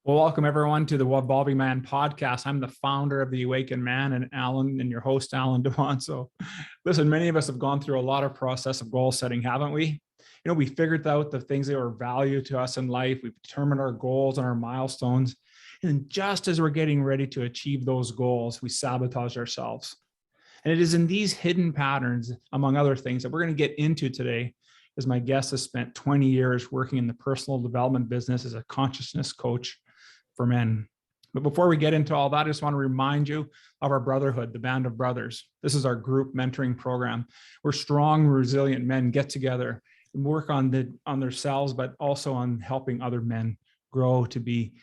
Well, welcome everyone to the Evolving Man podcast. I'm the founder of the Awakened Man and Alan, and your host, Alan Devon. So listen, many of us have gone through a lot of process of goal setting, haven't we? We figured out the things that are value to us in life. We've determined our goals and our milestones. And then just as we're getting ready to achieve those goals, we sabotage ourselves. And it is in these hidden patterns, among other things, that we're going to get into today, as my guest has spent 20 years working in the personal development business as a consciousness coach for men. But before we get into all that, I just want to remind you of our brotherhood, the Band of Brothers. This is our group mentoring program where strong, resilient men get together and work on themselves, but also on helping other men grow to be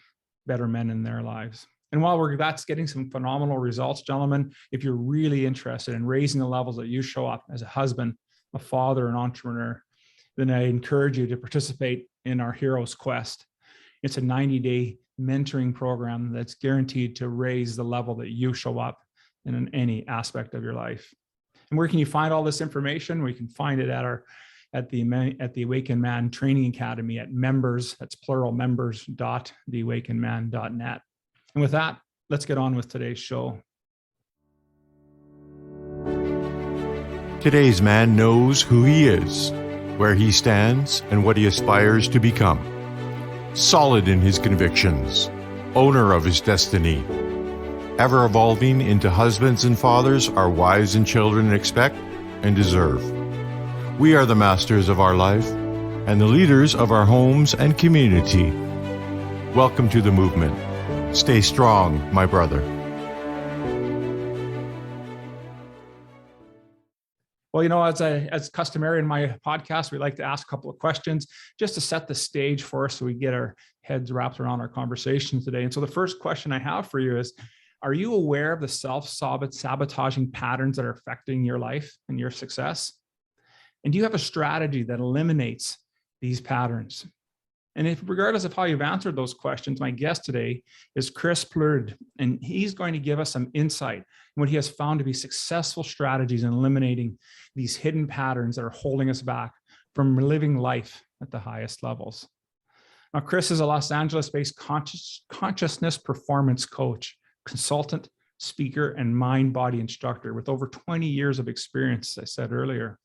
better men in their lives. And while that's getting some phenomenal results, gentlemen, if you're really interested in raising the levels that you show up as a husband, a father, an entrepreneur, then I encourage you to participate in our Hero's Quest. It's a 90-day mentoring program that's guaranteed to raise the level that you show up in any aspect of your life. And where can you find all this information? We can find it at the Awakened Man Training Academy at members, that's plural, members.theawakenedman.net. And with that, let's get on with today's show. Today's man knows who he is, where he stands, and what he aspires to become. Solid in his convictions, owner of his destiny, ever evolving into husbands and fathers our wives and children expect and deserve. We are the masters of our life and the leaders of our homes and community. Welcome to the movement. Stay strong, my brother. Well, as customary in my podcast, we like to ask a couple of questions just to set the stage for us so we get our heads wrapped around our conversation today. And so the first question I have for you is, are you aware of the self-sabotaging patterns that are affecting your life and your success? And do you have a strategy that eliminates these patterns? And regardless of how you've answered those questions, my guest today is Chris Plourde, and he's going to give us some insight in what he has found to be successful strategies in eliminating these hidden patterns that are holding us back from living life at the highest levels. Now, Chris is a Los Angeles-based consciousness performance coach, consultant, speaker, and mind-body instructor with over 20 years of experience, as I said earlier.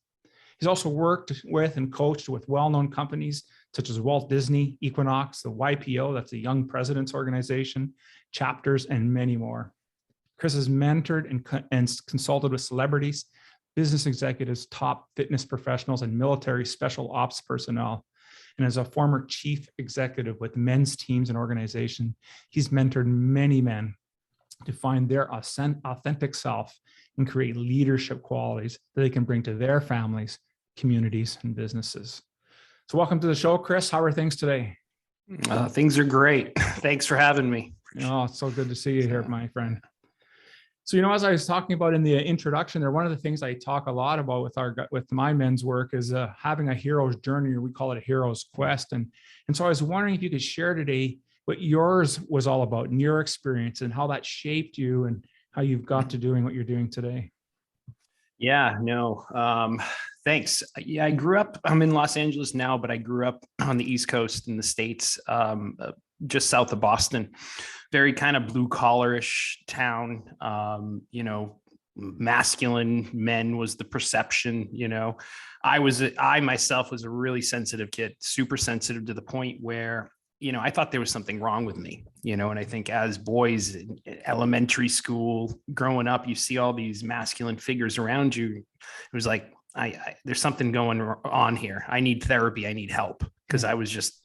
He's also worked with and coached with well-known companies such as Walt Disney, Equinox, the YPO, that's the Young Presidents Organization, chapters, and many more. Chris has mentored and consulted with celebrities, business executives, top fitness professionals, and military special ops personnel. And as a former chief executive with men's teams and organizations, he's mentored many men to find their authentic self and create leadership qualities that they can bring to their families, communities, and businesses. So welcome to the show, Chris. How are things today? Things are great. Thanks for having me. Oh, it's so good to see you here, my friend. So, as I was talking about in the introduction there, one of the things I talk a lot about with my men's work is having a hero's journey, or we call it a hero's quest. And so I was wondering if you could share today what yours was all about and your experience and how that shaped you and how you've got to doing what you're doing today. Yeah, no. Thanks. Yeah, I'm in Los Angeles now, but I grew up on the East Coast in the States, just south of Boston. Very kind of blue collarish town. Masculine men was the perception. I myself was a really sensitive kid, super sensitive to the point where I thought there was something wrong with me, and I think as boys in elementary school growing up, you see all these masculine figures around you. It was like, there's something going on here. I need therapy. I need help, because I was just,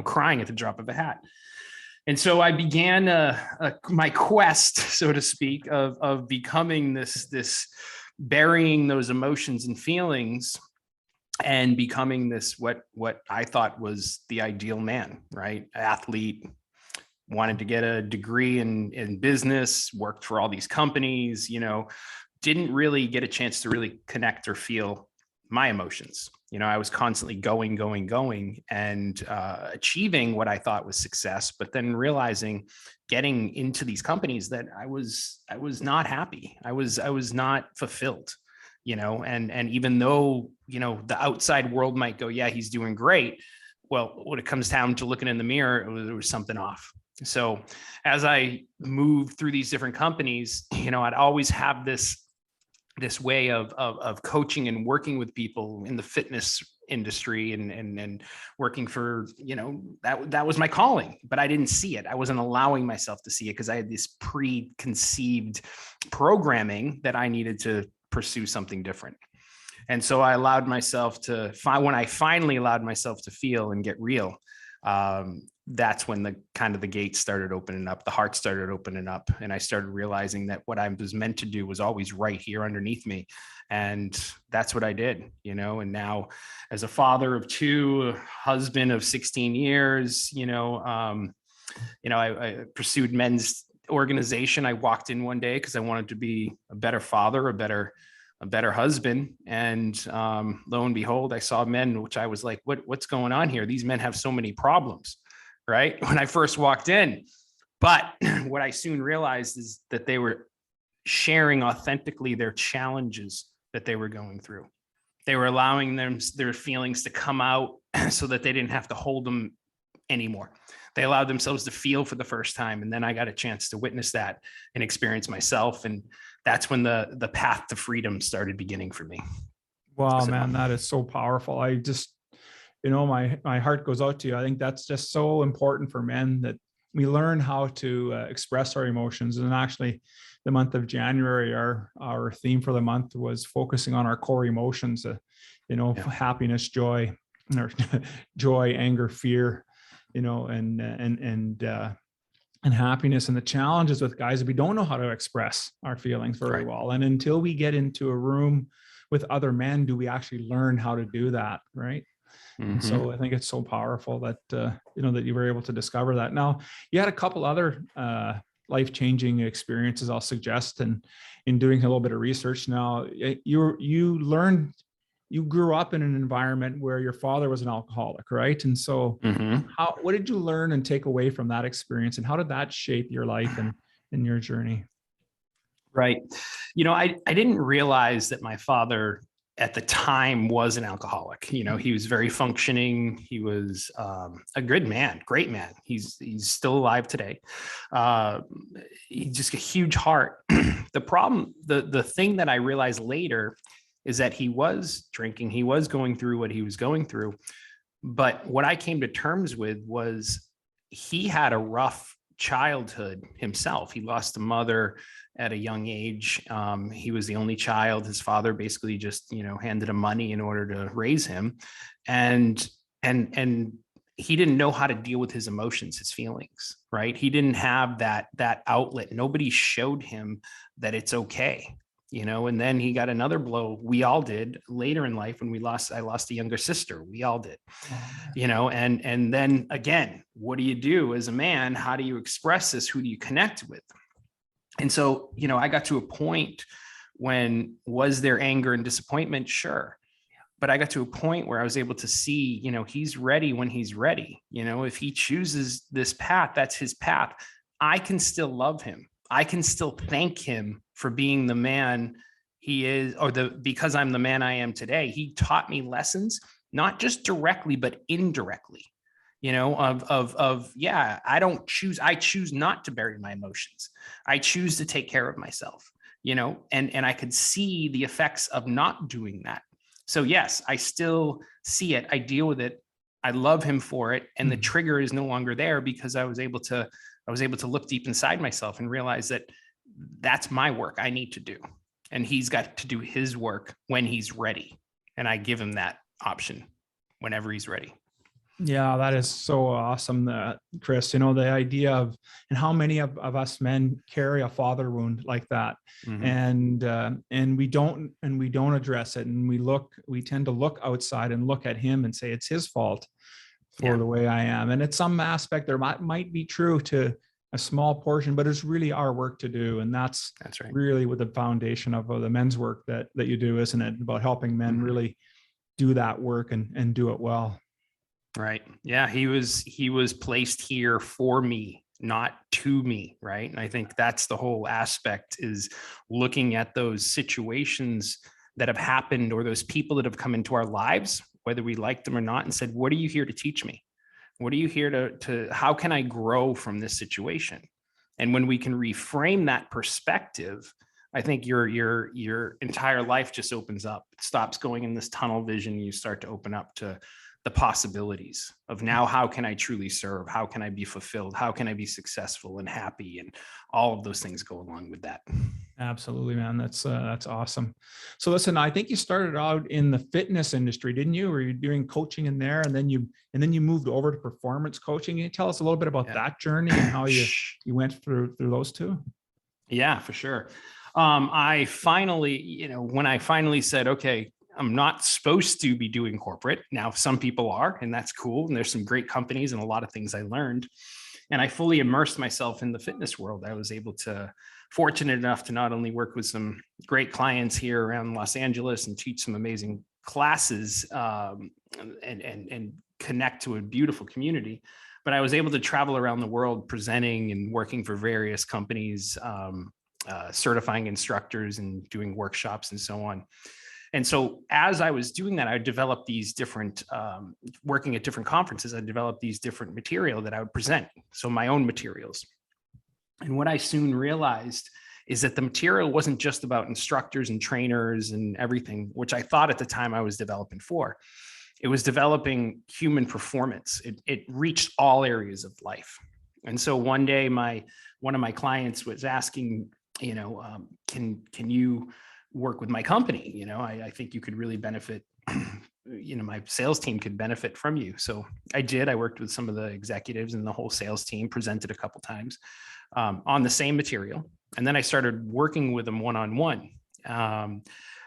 crying at the drop of a hat. And so I began my quest, so to speak, of becoming this burying those emotions and feelings and becoming this, what I thought was the ideal man, right? Athlete, wanted to get a degree in business, worked for all these companies, didn't really get a chance to really connect or feel my emotions. I was constantly going and achieving what I thought was success, but then realizing, getting into these companies, that I was not happy. I was not fulfilled, and even though, the outside world might go, yeah, he's doing great. Well, when it comes down to looking in the mirror, there was something off. So as I moved through these different companies, I'd always have this way of coaching and working with people in the fitness industry and working for, that was my calling, but I didn't see it. I wasn't allowing myself to see it because I had this preconceived programming that I needed to pursue something different. And so I allowed myself to when I finally allowed myself to feel and get real, that's when the gates started opening up, the heart started opening up. And I started realizing that what I was meant to do was always right here underneath me. And that's what I did, and now as a father of 2, husband of 16 years, I pursued men's organization. I walked in one day because I wanted to be a better father, a better husband. And lo and behold, I saw men, which I was like, what's going on here? These men have so many problems, right? When I first walked in. But what I soon realized is that they were sharing authentically their challenges that they were going through. They were allowing their feelings to come out so that they didn't have to hold them anymore. They allowed themselves to feel for the first time. And then I got a chance to witness that and experience myself. And that's when the path to freedom started beginning for me. Wow, man, that is so powerful. I just, my heart goes out to you. I think that's just so important for men, that we learn how to express our emotions. And actually, the month of January, our theme for the month was focusing on our core emotions, happiness, joy, or joy, anger, fear, and happiness. And the challenges with guys, we don't know how to express our feelings very well. And until we get into a room with other men, do we actually learn how to do that, right? Mm-hmm. And so I think it's so powerful that that you were able to discover that. Now, you had a couple other life-changing experiences, I'll suggest, and in doing a little bit of research. Now, you grew up in an environment where your father was an alcoholic, right? And so what did you learn and take away from that experience, and how did that shape your life and your journey? Right. I didn't realize that my father at the time was an alcoholic. He was very functioning. He was a good man, great man. He's still alive today. He's just a huge heart. The problem, the thing that I realized later is that he was drinking. He was going through what he was going through. But what I came to terms with was he had a rough childhood himself. He lost a mother at a young age. He was the only child. His father basically just, handed him money in order to raise him. And he didn't know how to deal with his emotions, his feelings, right? He didn't have that outlet. Nobody showed him that it's okay. And then he got another blow. We all did later in life when I lost a younger sister. We all did, and then again, what do you do as a man? How do you express this? Who do you connect with? And so, I got to a point when, was there anger and disappointment? Sure. But I got to a point where I was able to see, he's ready when he's ready. If he chooses this path, that's his path. I can still love him. I can still thank him for being the man he is, because I'm the man I am today. He taught me lessons, not just directly, but indirectly, I choose not to bury my emotions. I choose to take care of myself, and I could see the effects of not doing that. So yes, I still see it. I deal with it. I love him for it. And the trigger is no longer there because I was able to look deep inside myself and realize that that's my work I need to do. And he's got to do his work when he's ready. And I give him that option whenever he's ready. Yeah, that is so awesome, Chris. The idea of, and how many of us men carry a father wound like that, and we don't address it, and we tend to look outside and look at him and say it's his fault for the way I am. And at some aspect there might be true to a small portion, but it's really our work to do, and that's right. Really with the foundation of the men's work that you do, isn't it? About helping men really do that work and do it well. Right. Yeah. He was placed here for me, not to me. Right. And I think that's the whole aspect, is looking at those situations that have happened, or those people that have come into our lives, whether we like them or not, and said, what are you here to teach me? What are you here to how can I grow from this situation? And when we can reframe that perspective, I think your entire life just opens up. It stops going in this tunnel vision. You start to open up to the possibilities of now, how can I truly serve? How can I be fulfilled? How can I be successful and happy? And all of those things go along with that. Absolutely, man. That's awesome. So listen, I think you started out in the fitness industry, didn't you? Were you doing coaching in there, and then you moved over to performance coaching? Can you tell us a little bit about that journey and how you went through those two? Yeah, for sure. I finally, when I finally said, okay, I'm not supposed to be doing corporate. Now, some people are, and that's cool. And there's some great companies and a lot of things I learned. And I fully immersed myself in the fitness world. I was fortunate enough to not only work with some great clients here around Los Angeles and teach some amazing classes and connect to a beautiful community, but I was able to travel around the world presenting and working for various companies, certifying instructors and doing workshops and so on. And so as I was doing that, I developed these different, working at different conferences, I developed these different material that I would present. So my own materials. And what I soon realized is that the material wasn't just about instructors and trainers and everything, which I thought at the time I was developing for. It was developing human performance. It reached all areas of life. And so one day, one of my clients was asking, can you work with my company? I think you could really benefit, my sales team could benefit from you. So I did. I worked with some of the executives and the whole sales team, presented a couple times on the same material. And then I started working with them one-on-one.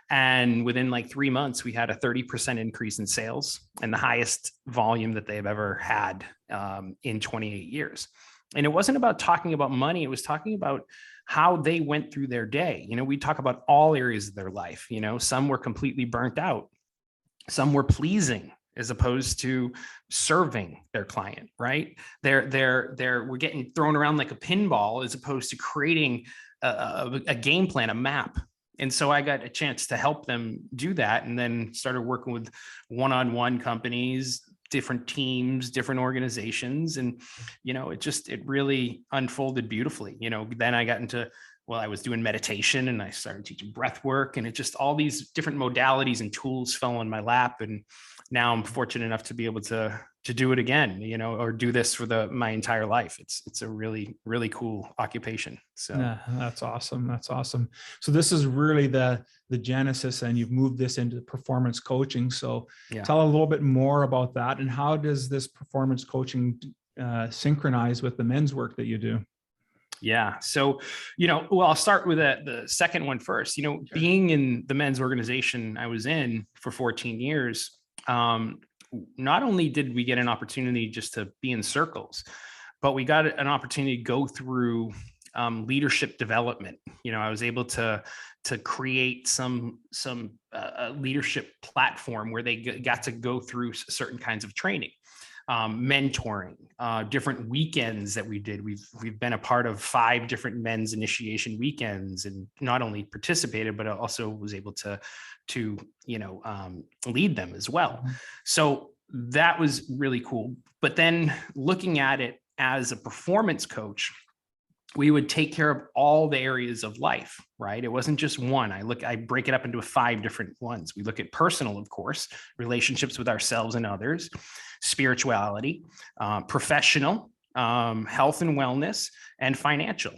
And within like 3 months, we had a 30% increase in sales and the highest volume that they've ever had in 28 years. And it wasn't about talking about money. It was talking about how they went through their day. We talk about all areas of their life. Some were completely burnt out. Some were pleasing as opposed to serving their client, right? We're getting thrown around like a pinball as opposed to creating a game plan, a map. And so I got a chance to help them do that, and then started working with one-on-one companies, different teams, different organizations. And, it really unfolded beautifully. Then I got into, I was doing meditation and I started teaching breath work, and it just, all these different modalities and tools fell in my lap. And now I'm fortunate enough to be able to do it again, or do this for my entire life. It's a really, really cool occupation. So yeah, that's awesome. That's awesome. So this is really the genesis, and you've moved this into performance coaching. So tell a little bit more about that, and how does this performance coaching synchronize with the men's work that you do? Yeah. So, I'll start with the second one first. Sure. Being in the men's organization I was in for 14 years, not only did we get an opportunity just to be in circles, but we got an opportunity to go through leadership development. I was able to create some leadership platform where they got to go through certain kinds of training. Mentoring, different weekends that we did. We've been a part of 5 different men's initiation weekends, and not only participated, but also was able to lead them as well. So that was really cool. But then looking at it as a performance coach, we would take care of all the areas of life, right? It wasn't just one. I break it up into 5 different ones. We look at personal, of course, relationships with ourselves and others, spirituality, professional, health and wellness, and financial.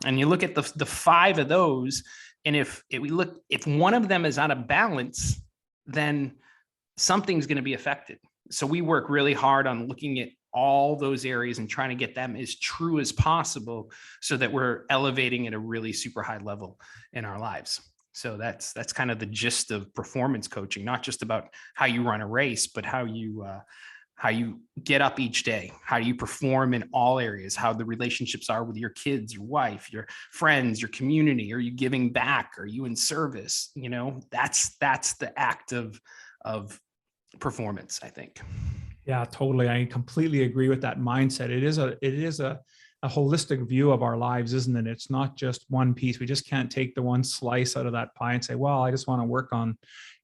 And you look at the 5 of those, and if one of them is out of balance, then something's going to be affected. So we work really hard on looking at all those areas and trying to get them as true as possible, so that we're elevating at a really super high level in our lives. So that's kind of the gist of performance coaching, not just about how you run a race, but how you get up each day, how you perform in all areas, how the relationships are with your kids, your wife, your friends, your community. Are you giving back? Are you in service? That's the act of performance, I think. Yeah, totally. I completely agree with that mindset. It is a holistic view of our lives, isn't it? It's not just one piece. We just can't take the one slice out of that pie and say, well, I just want to work on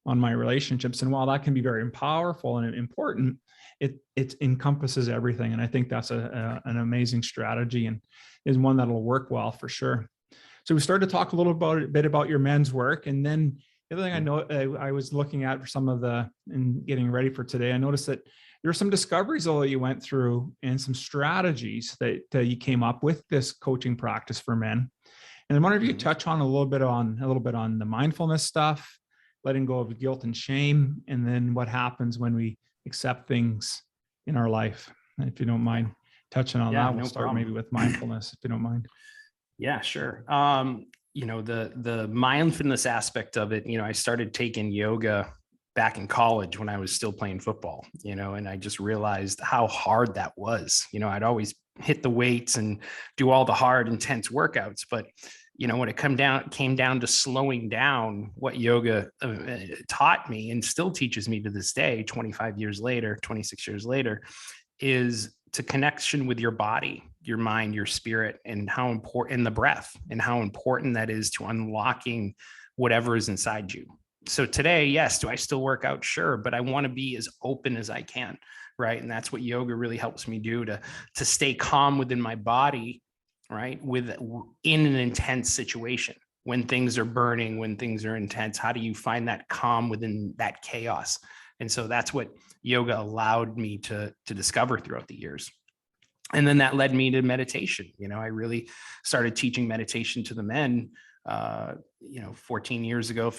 on my relationships. And while that can be very powerful and important, it encompasses everything. And I think that's an amazing strategy, and is one that'll work well for sure. So we started to talk a bit about your men's work. And then the other thing I know, I was looking at and getting ready for today, I noticed that there were some discoveries that you went through and some strategies that you came up with this coaching practice for men. And I wonder if you could touch on a little bit on the mindfulness stuff, letting go of guilt and shame, and then what happens when we accept things in our life. And if you don't mind touching on that, we'll start maybe with mindfulness, if you don't mind. Yeah, sure. The mindfulness aspect of it, I started taking yoga back in college when I was still playing football, and I just realized how hard that was. I'd always hit the weights and do all the hard, intense workouts, but when it came down to slowing down, what yoga taught me and still teaches me to this day, 26 years later, is to connection with your body, your mind, your spirit, and how important the breath, and how important that is to unlocking whatever is inside you. So today, yes, do I still work out? Sure. But I want to be as open as I can. Right. And that's what yoga really helps me do, to stay calm within my body, right? In an intense situation, when things are burning, when things are intense, how do you find that calm within that chaos? And so that's what yoga allowed me to discover throughout the years. And then that led me to meditation. I really started teaching meditation to the men, 14 years ago,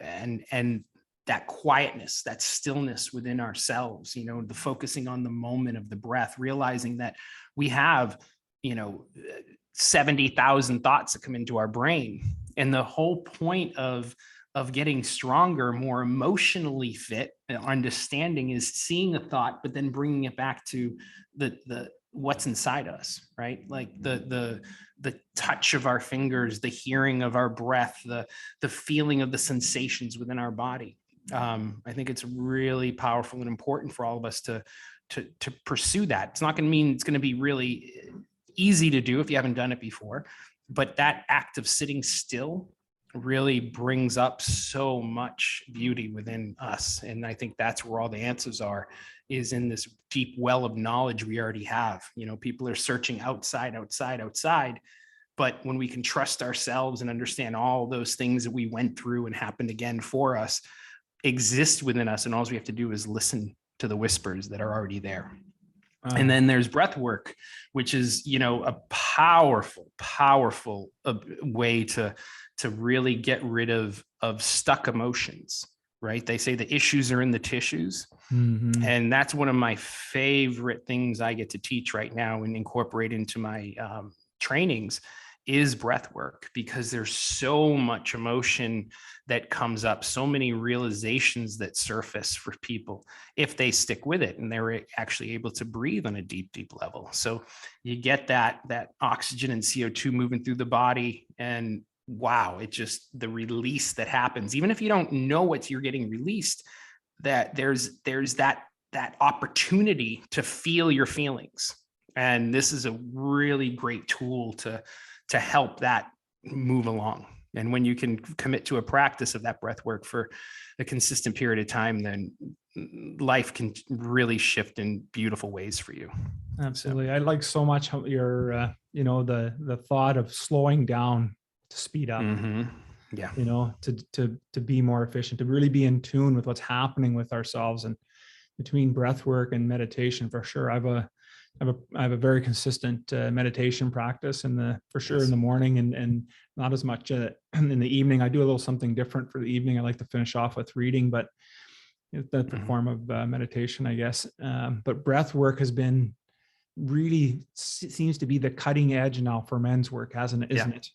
and that quietness, that stillness within ourselves, the focusing on the moment of the breath, realizing that we have, 70,000 thoughts that come into our brain. And the whole point of getting stronger, more emotionally fit, understanding is seeing a thought, but then bringing it back to the what's inside us, right? Like the touch of our fingers, the hearing of our breath, the feeling of the sensations within our body. I think it's really powerful and important for all of us to pursue that. It's not going to mean it's going to be really easy to do if you haven't done it before, but that act of sitting still really brings up so much beauty within us. And I think that's where all the answers are, is in this deep well of knowledge we already have. People are searching outside. But when we can trust ourselves and understand all those things that we went through and happened again for us exist within us, and all we have to do is listen to the whispers that are already there. And then there's breath work, which is, a powerful way to really get rid of stuck emotions, right? They say the issues are in the tissues. Mm-hmm. And that's one of my favorite things I get to teach right now and incorporate into my trainings is breath work, because there's so much emotion that comes up, so many realizations that surface for people if they stick with it and they're actually able to breathe on a deep level. So you get that oxygen and CO2 moving through the body, and wow, it just, the release that happens, even if you don't know what you're getting released, that there's that opportunity to feel your feelings. And this is a really great tool to help that move along. And when you can commit to a practice of that breath work for a consistent period of time, then life can really shift in beautiful ways for you. Absolutely. I like so much how your, the thought of slowing down to speed up, mm-hmm. Yeah. To be more efficient, to really be in tune with what's happening with ourselves. And between breath work and meditation, for sure, I have a very consistent meditation practice in the morning and not as much in the evening. I do a little something different for the evening. I like to finish off with reading, but that's a form of meditation, I guess. But breath work has been really seems to be the cutting edge now for men's work, isn't it?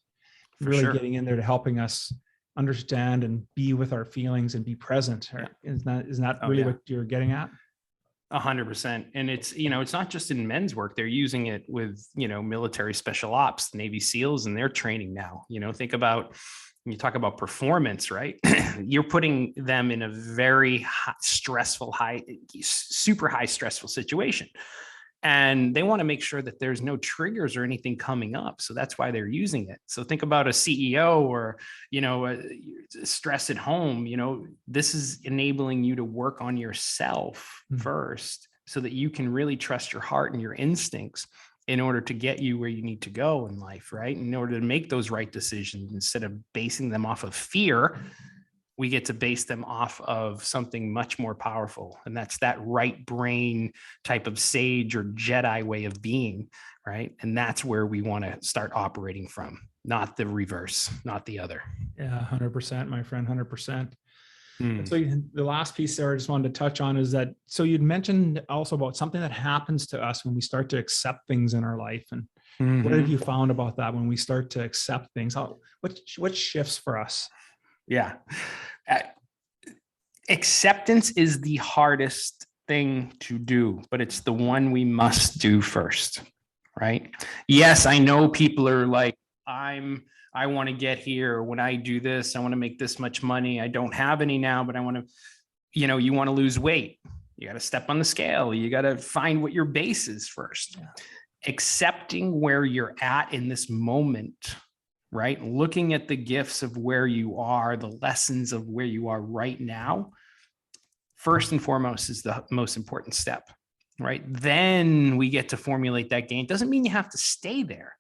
Really getting in there to helping us understand and be with our feelings and be present. Isn't that really what you're getting at? 100%. And it's, it's not just in men's work. They're using it with, military special ops, Navy SEALs, and their training now. Think about, when you talk about performance, right? You're putting them in a very super high stressful situation. And they want to make sure that there's no triggers or anything coming up. So that's why they're using it. So think about a CEO or, stress at home, this is enabling you to work on yourself first so that you can really trust your heart and your instincts in order to get you where you need to go in life, right? In order to make those right decisions, instead of basing them off of fear, we get to base them off of something much more powerful. And that's that right brain type of sage or Jedi way of being, right? And that's where we want to start operating from, not the reverse, not the other. Yeah, 100%, my friend, 100%. So the last piece there I just wanted to touch on is that, so you'd mentioned also about something that happens to us when we start to accept things in our life. And what have you found about that when we start to accept things? What shifts for us? Yeah. Acceptance is the hardest thing to do, but it's the one we must do first, right? Yes, I know people are like, I want to get here. When I do this, I want to make this much money. I don't have any now, but I want to, you want to lose weight. You got to step on the scale. You got to find what your base is first. Yeah. Accepting where you're at in this moment, right? Looking at the gifts of where you are, the lessons of where you are right now, first and foremost is the most important step, right? Then we get to formulate that game. Doesn't mean you have to stay there,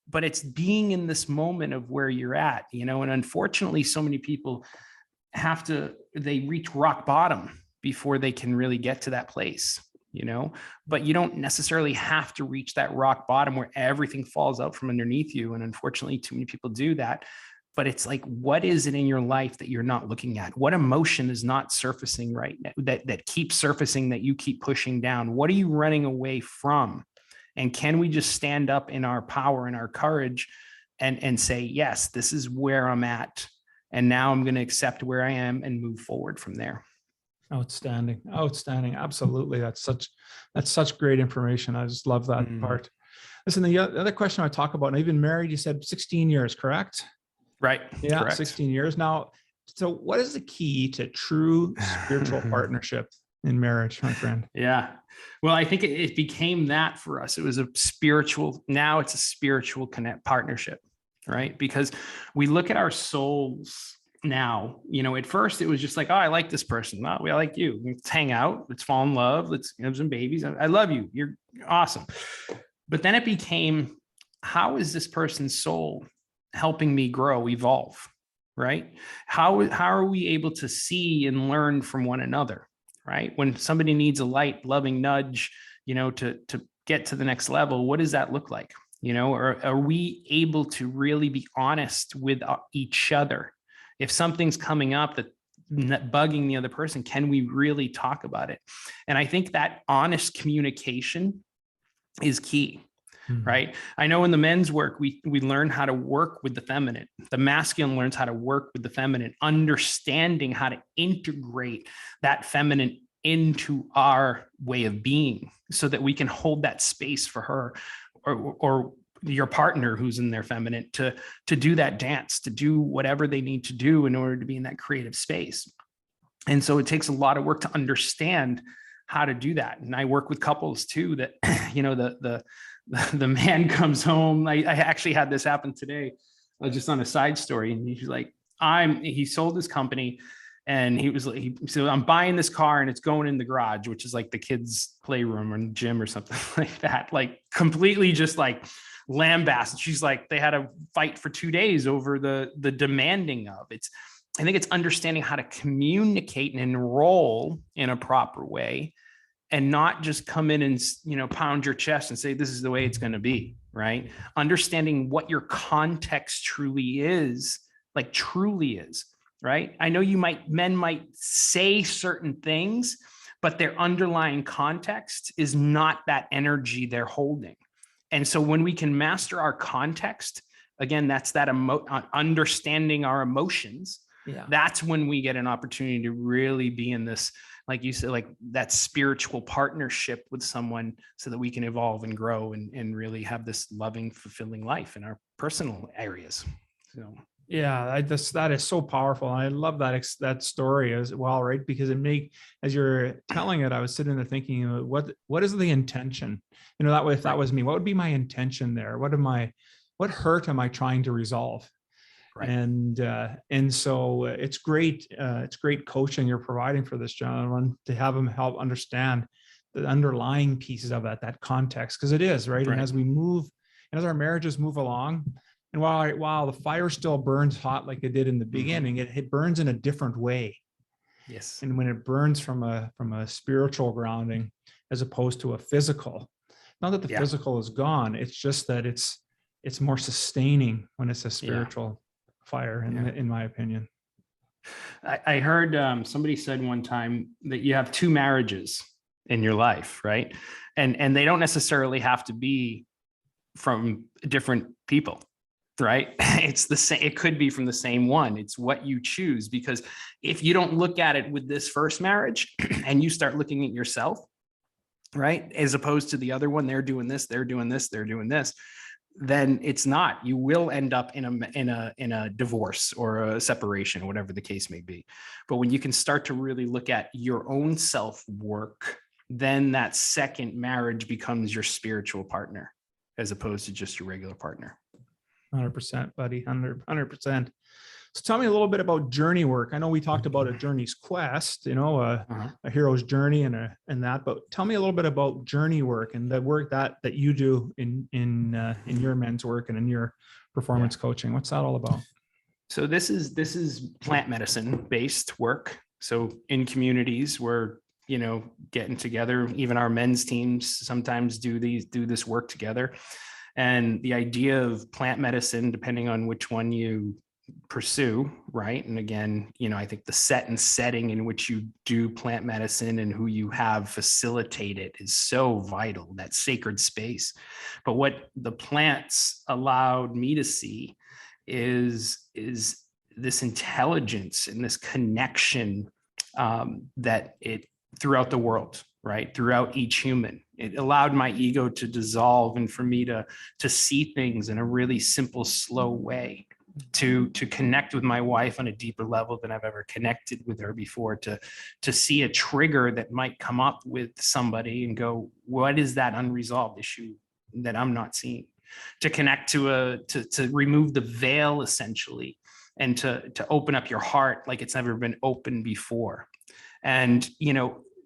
but it's being in this moment of where you're at, and unfortunately, so many people they reach rock bottom before they can really get to that place. But you don't necessarily have to reach that rock bottom where everything falls out from underneath you. And unfortunately, too many people do that. But it's like, what is it in your life that you're not looking at? What emotion is not surfacing right now that keeps surfacing, that you keep pushing down? What are you running away from? And can we just stand up in our power and our courage and say, yes, this is where I'm at. And now I'm going to accept where I am and move forward from there. Outstanding. Absolutely. That's such great information. I just love that part. Listen, the other question I talk about, and I've been married, you said 16 years, correct? Right. Yeah. Correct. 16 years. Now, so what is the key to true spiritual partnership in marriage, my friend? Yeah. Well, I think it became that for us. It was now it's a spiritual partnership, right? Because we look at our souls now, at first it was just like, oh, I like this person. Oh, I like you. Let's hang out. Let's fall in love. Let's have some babies. I love you. You're awesome. But then it became, how is this person's soul helping me grow, evolve, right? How are we able to see and learn from one another, right? When somebody needs a light, loving nudge, to get to the next level, what does that look like? Or are we able to really be honest with each other? If something's coming up that's bugging the other person, can we really talk about it? And I think that honest communication is key, right? I know in the men's work, we learn how to work with the feminine. The masculine learns how to work with the feminine, understanding how to integrate that feminine into our way of being so that we can hold that space for her or your partner who's in their feminine to do that dance, to do whatever they need to do in order to be in that creative space. And so it takes a lot of work to understand how to do that. And I work with couples too, that, the man comes home. I actually had this happen today, just on a side story. And he's like, he sold his company and he said, I'm buying this car and it's going in the garage, which is like the kids' playroom or gym or something like that. Like completely just like lambast. She's like, they had a fight for 2 days over the demanding of it. I think it's understanding how to communicate and enroll in a proper way and not just come in and, pound your chest and say, this is the way it's going to be, right? Understanding what your context truly is, right? I know men might say certain things, but their underlying context is not that energy they're holding. And so when we can master our context, again, that's that understanding our emotions. Yeah. That's when we get an opportunity to really be in this, like you said, like that spiritual partnership with someone so that we can evolve and grow and really have this loving, fulfilling life in our personal areas. So Yeah, that is so powerful. And I love that story as well, right? Because as you're telling it, I was sitting there thinking, what is the intention? That way, if that Right. was me, what would be my intention there? What hurt am I trying to resolve? Right. And so it's great. It's great coaching you're providing for this gentleman to have him help understand the underlying pieces of that context, because it is right. And Right. as we move, and as our marriages move along, and while the fire still burns hot like it did in the beginning, it burns in a different way. Yes. And when it burns from a spiritual grounding as opposed to a physical, not that the Yeah. physical is gone, it's just that it's more sustaining when it's a spiritual fire, in my opinion. I heard somebody said one time that you have two marriages in your life, right? And they don't necessarily have to be from different people, right? It's the same. It could be from the same one. It's what you choose, because if you don't look at it with this first marriage and you start looking at yourself, right, as opposed to the other one, they're doing this, they're doing this, they're doing this, then it's not. You will end up in a divorce or a separation, whatever the case may be. But when you can start to really look at your own self work, then that second marriage becomes your spiritual partner, as opposed to just your regular partner. 100%, buddy. 100%. So tell me a little bit about journey work. I know we talked about a journey's quest, a hero's journey and that, but tell me a little bit about journey work and the work that you do in your men's work and in your performance coaching. What's that all about? So this is plant medicine based work. So in communities, we're getting together. Even our men's teams sometimes do this work together. And the idea of plant medicine, depending on which one you pursue, right? And again, I think the setting in which you do plant medicine and who you have facilitate it is so vital, that sacred space. But what the plants allowed me to see is this intelligence and this connection that it throughout the world, right? Throughout each human. It allowed my ego to dissolve and for me to see things in a really simple, slow way, to connect with my wife on a deeper level than I've ever connected with her before, to see a trigger that might come up with somebody and go, what is that unresolved issue that I'm not seeing? To connect to remove the veil essentially, and to open up your heart like it's never been opened before. And,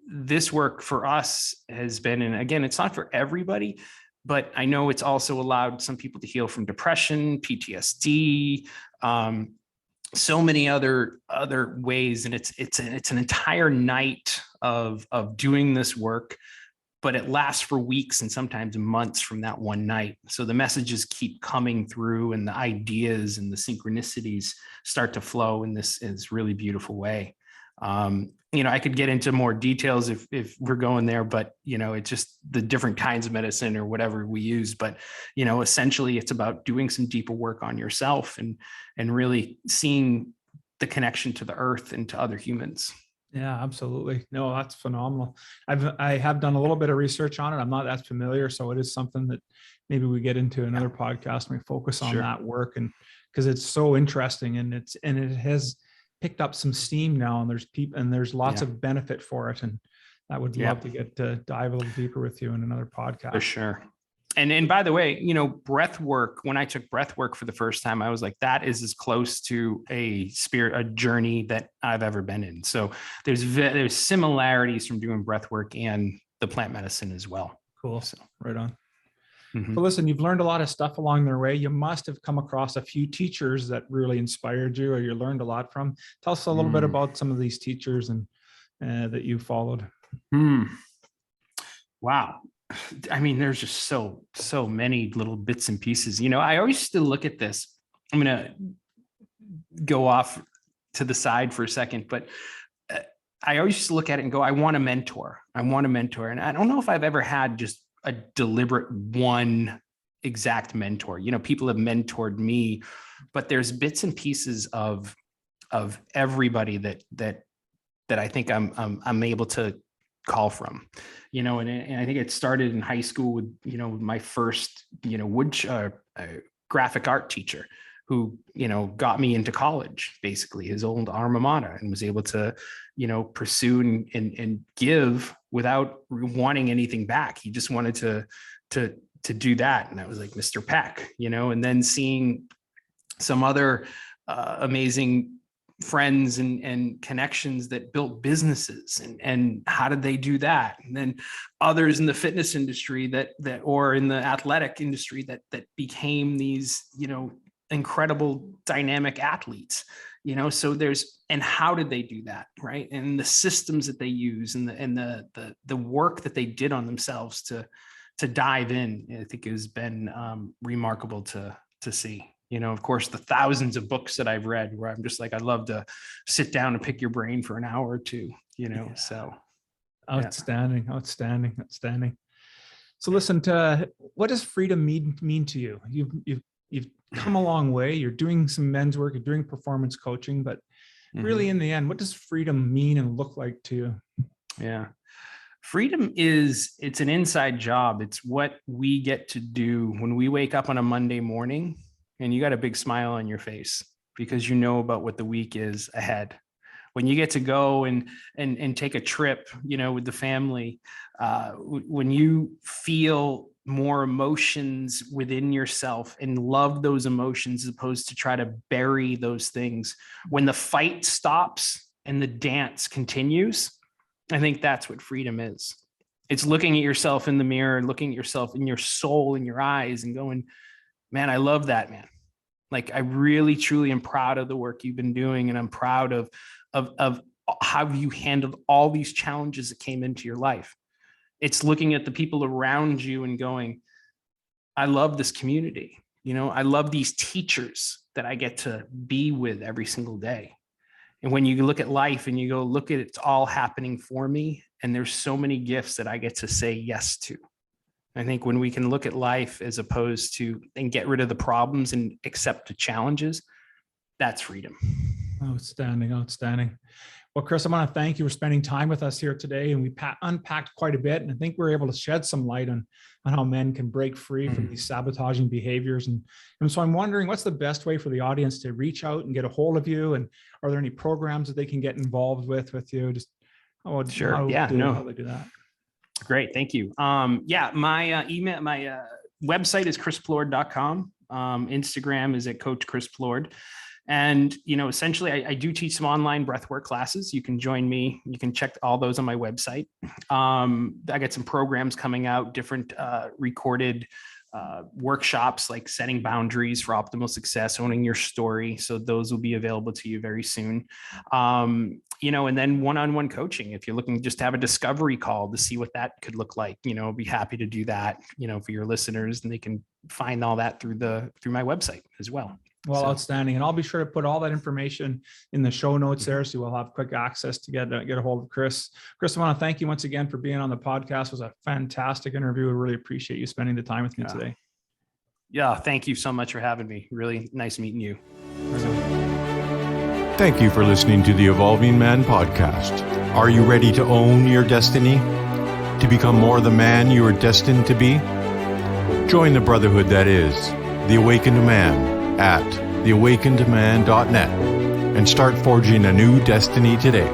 this work for us has been, and again, it's not for everybody, but I know it's also allowed some people to heal from depression, PTSD, so many other ways. And it's an entire night of doing this work, but it lasts for weeks and sometimes months from that one night. So the messages keep coming through and the ideas and the synchronicities start to flow in this really beautiful way. I could get into more details if we're going there, but it's just the different kinds of medicine or whatever we use. But, essentially it's about doing some deeper work on yourself and really seeing the connection to the earth and to other humans. Yeah, absolutely. No, that's phenomenal. I have done a little bit of research on it. I'm not as familiar. So it is something that maybe we get into another podcast and we focus on that work, and because it's so interesting and it has picked up some steam now, and there's lots of benefit for it. And I would love to get to dive a little deeper with you in another podcast. For sure. And by the way, breath work, when I took breath work for the first time, I was like, that is as close to a journey that I've ever been in. So there's similarities from doing breath work and the plant medicine as well. Cool. So right on. Mm-hmm. So listen, you've learned a lot of stuff along their way. You must have come across a few teachers that really inspired you or you learned a lot from. Tell us a little bit about some of these teachers and that you followed. Wow. I mean, there's just so many little bits and pieces. I always used to look at this. I'm going to go off to the side for a second, but I always used to look at it and go, I want a mentor. And I don't know if I've ever had just a deliberate one exact mentor. People have mentored me, but there's bits and pieces of everybody that I think I'm able to call from, and I think it started in high school with, my first, graphic art teacher, who, got me into college, basically his old alma mater, and was able to, pursue and give without wanting anything back. He just wanted to do that. And that was like Mr. Peck, and then seeing some other amazing friends and connections that built businesses, and how did they do that? And then others in the fitness industry that or in the athletic industry that became these, incredible dynamic athletes, so and how did they do that? Right. And the systems that they use, and the work that they did on themselves to dive in, I think has been remarkable to see. Of course, the thousands of books that I've read, where I'm just like, I'd love to sit down and pick your brain for an hour or two, so. Outstanding. So listen, what does freedom mean to you? You've come a long way. You're doing some men's work, you're doing performance coaching, but really in the end, what does freedom mean and look like to you? Yeah. Freedom it's an inside job. It's what we get to do when we wake up on a Monday morning and you got a big smile on your face because you know about what the week is ahead. When you get to go and take a trip, with the family, when you feel more emotions within yourself and love those emotions as opposed to try to bury those things, when the fight stops and the dance continues, I think that's what freedom is. It's looking at yourself in the mirror, looking at yourself in your soul, in your eyes, and going, man, I love that, man. Like, I really, truly am proud of the work you've been doing. And I'm proud of how you handled all these challenges that came into your life. It's looking at the people around you and going, I love this community. I love these teachers that I get to be with every single day. And when you look at life and you go, look at it's all happening for me. And there's so many gifts that I get to say yes to. I think when we can look at life as opposed to and get rid of the problems and accept the challenges, that's freedom. Outstanding. Well, Chris, I want to thank you for spending time with us here today. And we unpacked quite a bit. And I think we're able to shed some light on how men can break free from these sabotaging behaviors. And so I'm wondering, what's the best way for the audience to reach out and get a hold of you? And are there any programs that they can get involved with you? Just how they do that? Great. Thank you. My website is chrisplourde.com. Instagram is at Coach Chris Plourde. And, essentially I do teach some online breathwork classes. You can join me. You can check all those on my website. I got some programs coming out, different recorded workshops like setting boundaries for optimal success, owning your story. So those will be available to you very soon. And then one-on-one coaching. If you're looking just to have a discovery call to see what that could look like, I'd be happy to do that, for your listeners, and they can find all that through my website as well. Well, outstanding. And I'll be sure to put all that information in the show notes there, so we'll have quick access to get a hold of Chris. Chris, I want to thank you once again for being on the podcast. It was a fantastic interview. I really appreciate you spending the time with me today. Yeah, thank you so much for having me. Really nice meeting you. Thank you for listening to the Evolving Man podcast. Are you ready to own your destiny? To become more the man you are destined to be? Join the brotherhood that is The Awakened Man at theawakenedman.net and start forging a new destiny today.